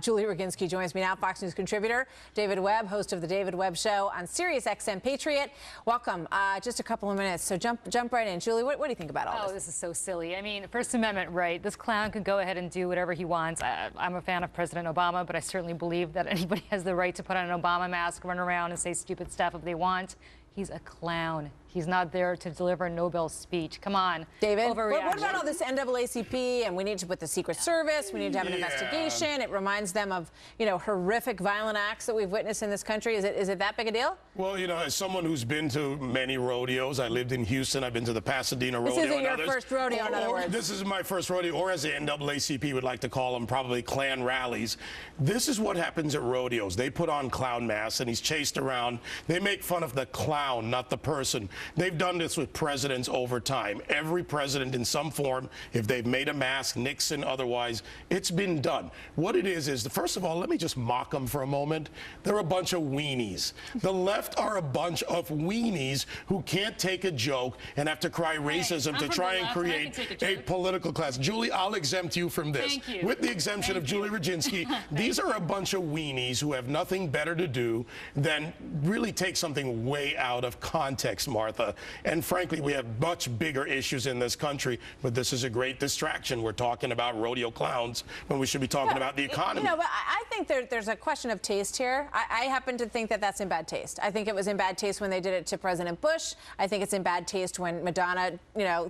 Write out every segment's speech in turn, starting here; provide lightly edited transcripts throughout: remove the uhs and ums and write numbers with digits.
Julie Roginsky joins me now, Fox News contributor. David Webb, host of the David Webb Show on Sirius XM Patriot. Welcome. Just a couple of minutes, so jump right in. Julie, what do you think about all this? Oh, this is so silly. I mean, First Amendment right. This clown can go ahead and do whatever he wants. I'm a fan of President Obama, but I certainly believe that anybody has the right to put on an Obama mask, run around and say stupid stuff if they want. He's a clown. He's not there to deliver a Nobel speech. Come on, David. What about all this NAACP? And we need to put the Secret Service. We need to have an investigation. It reminds them of, horrific violent acts that we've witnessed in this country. Is it that big a deal? Well, as someone who's been to many rodeos, I lived in Houston. I've been to the Pasadena rodeo. This isn't your first rodeo, in other words. This is my first rodeo, or as the NAACP would like to call them, probably Klan rallies. This is what happens at rodeos. They put on clown masks, and he's chased around. They make fun of the clown, not the person. They've done this with presidents over time. Every president in some form, if they've made a mask, Nixon, otherwise, it's been done. What it is, first of all, let me just mock them for a moment. They're a bunch of weenies. The left are a bunch of weenies who can't take a joke and have to cry racism to try and create a political class. Julie, I'll exempt you from this. Thank you. With the exemption of Julie Roginsky, these are a bunch of weenies who have nothing better to do than really take something way out of context, Martha. And frankly, we have much bigger issues in this country, but this is a great distraction. We're talking about rodeo clowns when we should be talking about the economy. But I think there's a question of taste here. I happen to think that that's in bad taste. I think it was in bad taste when they did it to President Bush. I think it's in bad taste when Madonna,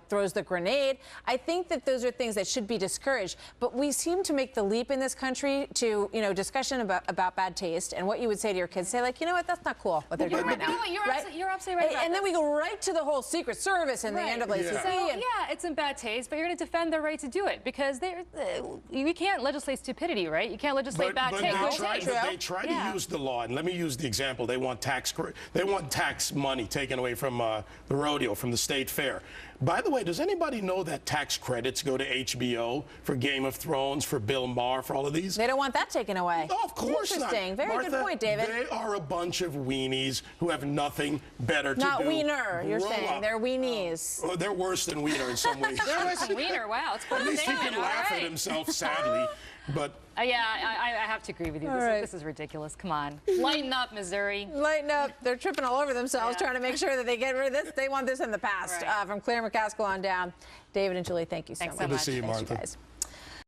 throws the grenade. I think that those are things that should be discouraged. But we seem to make the leap in this country to, discussion about bad taste and what you would say to your kids. Say, like, you know what, that's not cool what they're doing right now. You're absolutely right about and then we go right to the whole Secret Service and the NAACP. So, it's in bad taste, but you're going to defend their right to do it because you can't legislate stupidity, right? You can't legislate bad taste. They try to use the law, and let me use the example. They want tax money taken away from the rodeo, from the state fair. By the way, does anybody know that tax credits go to HBO for Game of Thrones, for Bill Maher, for all of these? They don't want that taken away. No, of course not. Interesting. Very Martha, good point, David. They are a bunch of weenies who have nothing better to do. Not wiener, you're saying. They're weenies. Oh, they're worse than wiener in some ways. They're worse than wiener. Wow, it's at least he can laugh at himself, sadly. But I have to agree with you. This is ridiculous. Come on. Lighten up, Missouri. Lighten up. They're tripping all over themselves trying to make sure that they get rid of this. They want this in the past. From Claire McCaskill on down. David and Julie, thank you so much. Thanks so much. Good to see you, Martha. Thanks, you guys.